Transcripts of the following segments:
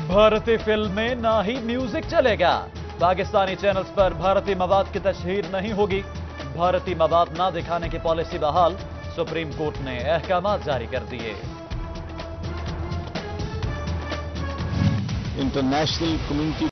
भारतीय फिल्म में ना ही म्यूजिक चलेगा। पाकिस्तानी चैनल्स पर भारतीय मवाद की तशहीर नहीं होगी। भारतीय मवाद ना दिखाने की पॉलिसी बहाल, सुप्रीम कोर्ट ने अहकाम जारी कर दिए। इंटरनेशनल कम्युनिटी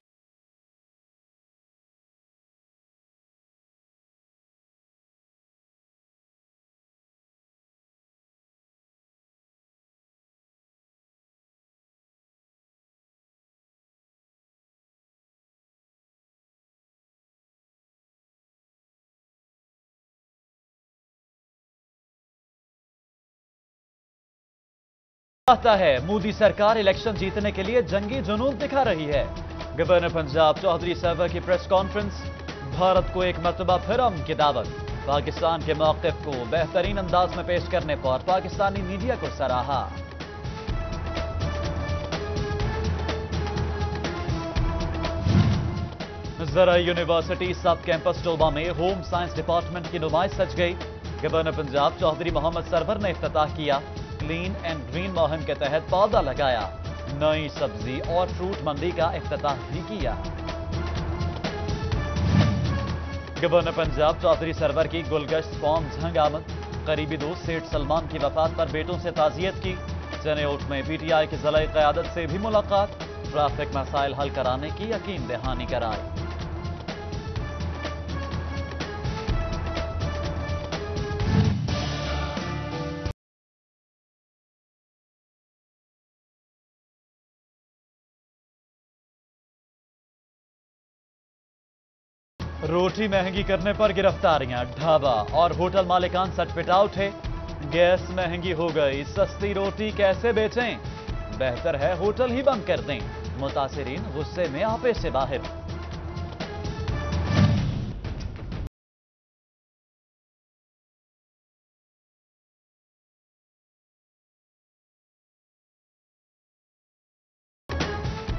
आता है मोदी सरकार इलेक्शन जीतने के लिए जंगी जुनून दिखा रही है। गवर्नर पंजाब चौधरी सरवर की प्रेस कॉन्फ्रेंस, भारत को एक मर्तबा फिर अमन की दावत। पाकिस्तान के मौक़िफ़ को बेहतरीन अंदाज में पेश करने पर पाकिस्तानी मीडिया को सराहा। ज़राई यूनिवर्सिटी सब कैंपस टोबा में होम साइंस डिपार्टमेंट की नुमाइश सज गई। गवर्नर पंजाब चौधरी मोहम्मद सरवर ने इफ्तिताह किया। क्लीन एंड ग्रीन मुहिम के तहत पौधा लगाया। नई सब्जी और फ्रूट मंडी का इफ्तिताह भी किया। गवर्नर पंजाब चौधरी सरवर की गुलगश्त फॉर्म झंग आमद। करीबी दोस्त सेठ सलमान की वफात पर बेटों से ताज़ियत की। चनेओट में पीटीआई की ज़िला क़यादत से भी मुलाकात। ट्रैफिक मसाइल हल कराने की यकीन दहानी कराई। रोटी महंगी करने पर गिरफ्तारियां, ढाबा और होटल मालिकान सटपिटा उठे। गैस महंगी हो गई, सस्ती रोटी कैसे बेचें? बेहतर है होटल ही बंद कर दें। मुतासिरीन गुस्से में आपे से बाहर।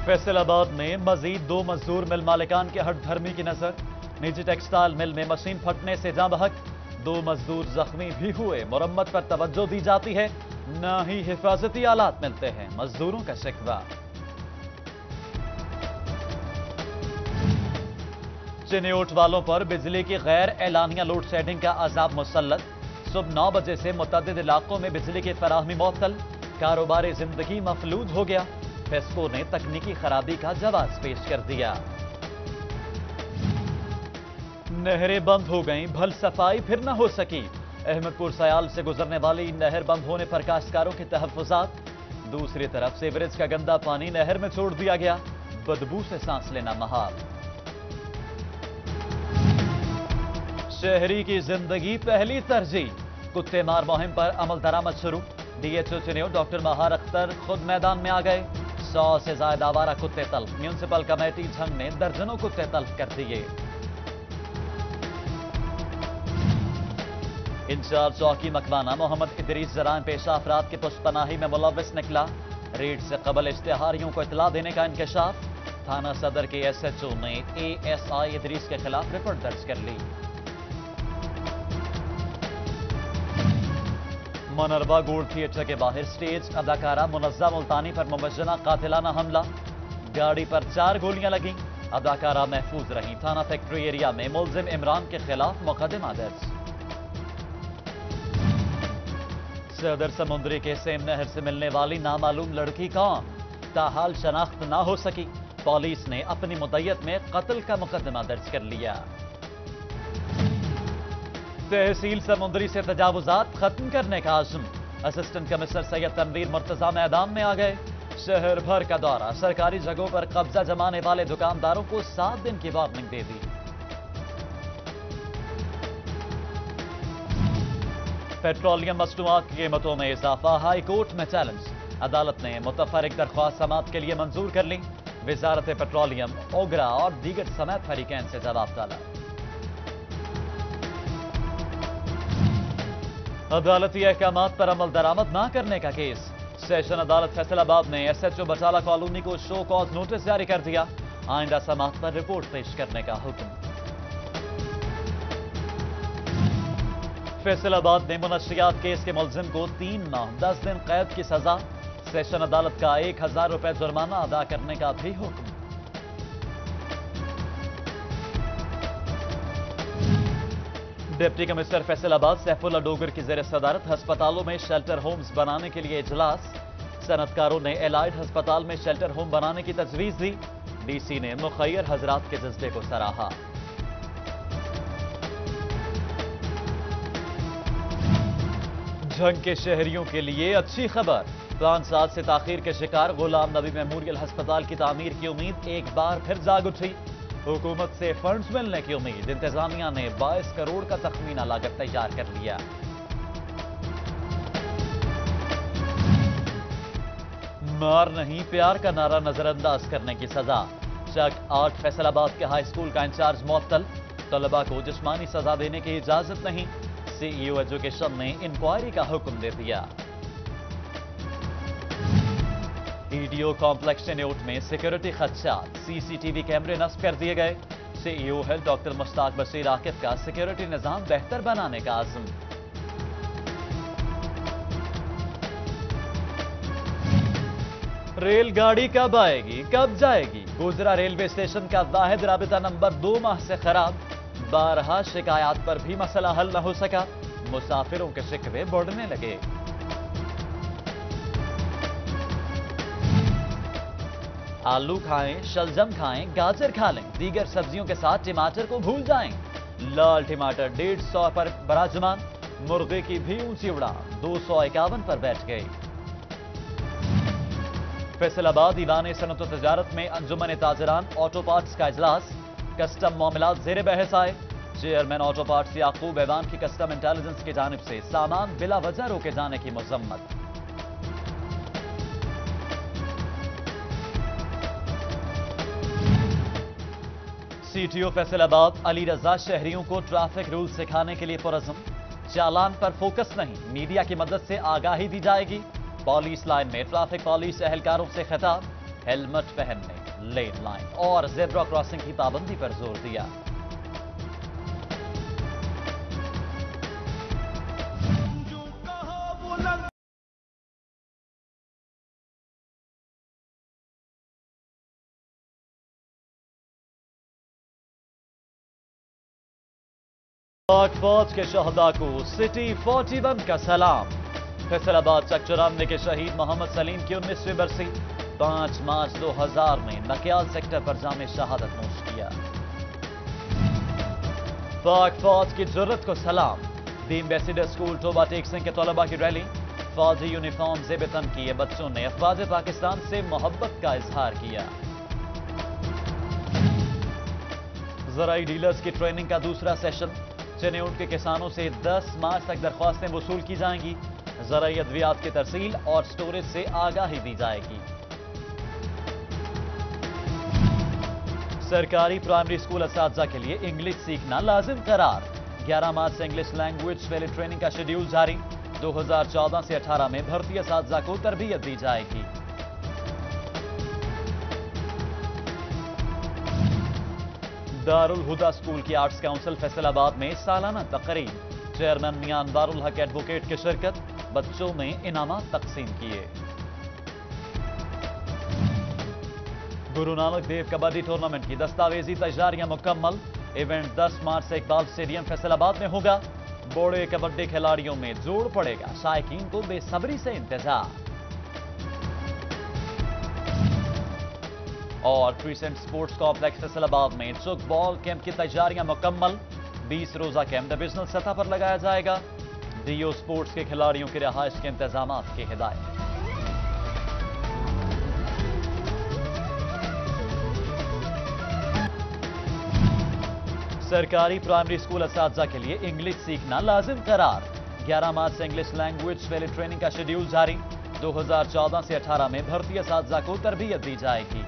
फैसलाबाद में मजीद 2 मजदूर मिल मालिकान के हट धर्मी की नजर। निजी टेक्सटाइल मिल में मशीन फटने से जाँ बहक। 2 मजदूर जख्मी भी हुए। मुरम्मत पर तवज्जो दी जाती है, न ही हिफाजती आलात मिलते हैं, मजदूरों का शिकवा। चिन्योट वालों पर बिजली की गैर एलानिया लोड शेडिंग का अजाब मुसल्लत। सुबह 9 बजे से मुतअद्दिद इलाकों में बिजली की फराहमी मुअत्तल। कारोबारी जिंदगी मफलूज हो गया। फेस्को ने तकनीकी खराबी का जवाब पेश कर दिया। नहरें बंद हो गईं, भल सफाई फिर न हो सकी। अहमदपुर सयाल से गुजरने वाली नहर बंद होने पर काश्तकारों के तहफ्फुजात। दूसरी तरफ सीवरेज का गंदा पानी नहर में छोड़ दिया गया। बदबू से सांस लेना महाल। शहरी की जिंदगी पहली तरजीह। कुत्ते मार मुहिम पर अमल दरामद शुरू। डीएचओ चिन्योट डॉक्टर महार अख्तर खुद मैदान में आ गए। 100 से ज्यादा आवारा कुत्ते तल्फ। म्यूनिसिपल कमेटी झंग ने दर्जनों कुत्ते तल्फ कर दिए। इंचार्ज चौकी मकवाना मोहम्मद इदरीस जरान पेशा अफराद के पुष्पनाही में मुलव्विस निकला। रेड से कबल इश्तेहारियों को इतला देने का इंकशाफ। थाना सदर के एसएचओ ने एएसआई इदरीस के खिलाफ रिपोर्ट दर्ज कर ली। मनरवा गोल्ड थिएटर के बाहर स्टेज अदाकारा मुनज़्ज़ा मुल्तानी पर मुमज्जना कातिलाना हमला। गाड़ी पर 4 गोलियां लगीं। अदाकारा महफूज रहीं। थाना फैक्ट्री एरिया में मुलजिम इमरान के खिलाफ मुकदमा दर्ज। सदर समुद्री के सेम नहर से मिलने वाली नामालूम लड़की कौन? ताहाल शनाख्त ना हो सकी। पुलिस ने अपनी मुद्दत में कत्ल का मुकदमा दर्ज कर लिया। तहसील समुद्री से तजावुजात खत्म करने का आज़म। असिस्टेंट कमिश्नर सैयद तनवीर मुर्तजा मैदान में आ गए। शहर भर का दौरा। सरकारी जगहों पर कब्जा जमाने वाले दुकानदारों को 7 दिन की वार्निंग दे दी। पेट्रोलियम मसनूआत की कीमतों में इजाफा, हाई कोर्ट में चैलेंज। अदालत ने मुतफरिक दरख्वास्त समाअत के लिए मंजूर कर ली। वजारत पेट्रोलियम, ओगरा और दीगर समेत फरीकैन से जवाब डाला। अदालती अहकामात पर अमल दरामद ना करने का केस। सेशन अदालत फैसलाबाद ने एसएचओ बटाला कॉलोनी को शो कॉज नोटिस जारी कर दिया। आइंदा समाअत पर रिपोर्ट पेश करने का हुक्म। फैसलाबाद में मुनशियात केस के मुलजिम को 3 माह 10 दिन कैद की सजा। सेशन अदालत का 1000 रुपए जुर्माना अदा करने का भी हुक्म। डिप्टी कमिश्नर फैसलाबाद सैफुल्लाह डोगर की ज़ेर सदारत अस्पतालों में शेल्टर होम्स बनाने के लिए इजलास। सनतकारों ने एलाइड अस्पताल में शेल्टर होम बनाने की तजवीज दी। डीसी ने मुखैर हजरात के जज्बे को सराहा। जंग के शहरियों के लिए अच्छी खबर, 5 साल से ताखीर के शिकार गुलाम नबी मेमोरियल अस्पताल की तामीर की उम्मीद एक बार फिर जाग उठी। हुकूमत से फंड्स मिलने की उम्मीद, इंतजामिया ने 22 करोड़ का तखमीना लागत तैयार कर लिया। मार नहीं प्यार का नारा नजरअंदाज करने की सजा। चक 8 फैसलाबाद के हाई स्कूल का इंचार्ज मुअत्तल, तलबा को जिस्मानी सजा देने की इजाजत नहीं। सीईओ एजुकेशन ने इंक्वायरी का हुक्म दे दिया। ईडीओ कॉम्प्लेक्स टेन्यूट में सिक्योरिटी खदशात, सीसीटीवी कैमरे नस्ब कर दिए गए। CEO health doctor Mushtaq Bashir Aqib का सिक्योरिटी निजाम बेहतर बनाने का आज़म। रेलगाड़ी कब आएगी, कब जाएगी? गुजरा रेलवे स्टेशन का वाहिद राबिता नंबर 2 माह से खराब। 12 शिकायत पर भी मसला हल न हो सका। मुसाफिरों के शिकवे बढ़ने लगे। आलू खाएं, शलजम खाएं, गाजर खा लें, दीगर सब्जियों के साथ टमाटर को भूल जाएं। लाल टमाटर 150 पर बराजमान। मुर्गे की भी ऊंची उड़ान 251 पर बैठ गई। फैसलाबाद दीवाने सनत व तजारत में अंजुमन ताजरान ऑटो पार्ट्स का इजलास। कस्टम मामलात ज़ेर बहस आए। चेयरमैन ऑटो पार्ट्स याकूब ऐवान की कस्टम इंटेलिजेंस की जानिब से सामान बिला वजह रोके जाने की मजम्मत। सीटीओ फैसलाबाद अली रजा शहरियों को ट्रैफिक रूल सिखाने के लिए पुरज़्म। चालान पर फोकस नहीं, मीडिया की मदद से आगाही दी जाएगी। पुलिस लाइन में ट्रैफिक पुलिस एहलकारों से खिताब। हेलमेट पहनने, लेन लाइन और ज़ेब्रा क्रॉसिंग की पाबंदी पर जोर दिया। पाक फौज के शहदा को सिटी 41 का सलाम। फैसलाबाद चक 94 के शहीद मोहम्मद सलीम की 19वीं बरसी। 5 मार्च 2000 में नकियाल सेक्टर पर जामे शहादत नोश किया। पाक फौज की जुर्रत को सलाम। The ambassador school Toba Tek Singh के तलबा की रैली। फौजी यूनिफॉर्म ज़ेब-ए-तन किए बच्चों ने अफवाज पाकिस्तान से मोहब्बत का इजहार किया। ज़राई डीलर्स की ट्रेनिंग का दूसरा सेशन। चेन्नई के किसानों से 10 मार्च तक दरख्वास्तें वसूल की जाएंगी। ज़राई अद्वियात की तरसील और स्टोरेज से आगाही दी जाएगी। सरकारी प्राइमरी स्कूल असातिज़ा के लिए इंग्लिश सीखना लाजिम करार। 11 मार्च से इंग्लिश लैंग्वेज वैली ट्रेनिंग का शेड्यूल जारी। 2014 से 18 में भर्ती असातिज़ा को तरबियत दी जाएगी। दारुल हुदा स्कूल की आर्ट्स काउंसिल फैसलाबाद में सालाना तकरीब। चेयरमैन मियां अनवारुल हक एडवोकेट की शिरकत। बच्चों में इनामात तकसीम किए। गुरु नानक देव कबड्डी टूर्नामेंट की दस्तावेजी तैयारियां मुकम्मल। इवेंट 10 मार्च से इकबाल स्टेडियम फैसलाबाद में होगा। बोड़े कबड्डी खिलाड़ियों में जोड़ पड़ेगा, शायकीन को बेसब्री से इंतजार। और क्रिसेंट स्पोर्ट्स कॉम्प्लेक्स फैसलाबाद में चुक बॉल कैंप की तैयारियां मुकम्मल। 20 रोजा कैंप डिविजनल सतह पर लगाया जाएगा। डीओ स्पोर्ट्स के खिलाड़ियों की रिहाइश के इंतजाम की हिदायत। सरकारी प्राइमरी स्कूल असातिज़ा के लिए इंग्लिश सीखना लाजिम करार। 11 मार्च से इंग्लिश लैंग्वेज वैली ट्रेनिंग का शेड्यूल जारी। 2014 से 18 में भर्ती असातिज़ा को तरबियत दी जाएगी।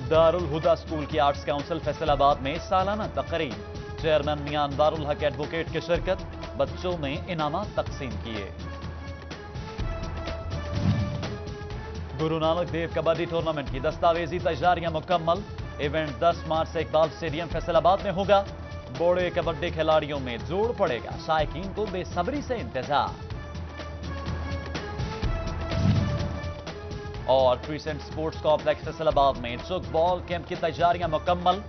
दारुल हुदा स्कूल की आर्ट्स काउंसिल फैसलाबाद में सालाना तकरीब। चेयरमैन मियां अनवारुल हक एडवोकेट की शिरकत। बच्चों में इनामात तकसीम किए। गुरु नानक देव कबड्डी टूर्नामेंट की दस्तावेजी तैयारियां मुकम्मल। इवेंट 10 मार्च से इकबाल स्टेडियम फैसलाबाद में होगा। बड़े कबड्डी खिलाड़ियों में जोड़ पड़ेगा, शायकीन को बेसब्री से इंतजार। और क्रिसेंट स्पोर्ट्स कॉम्प्लेक्स फैसलाबाद में चुक बॉल कैंप की तैयारियां मुकम्मल।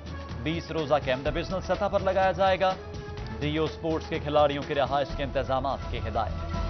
20 रोजा कैंप डिविजनल सतह पर लगाया जाएगा। डीओ स्पोर्ट्स के खिलाड़ियों की रिहाइश के इंतजाम की हिदायत।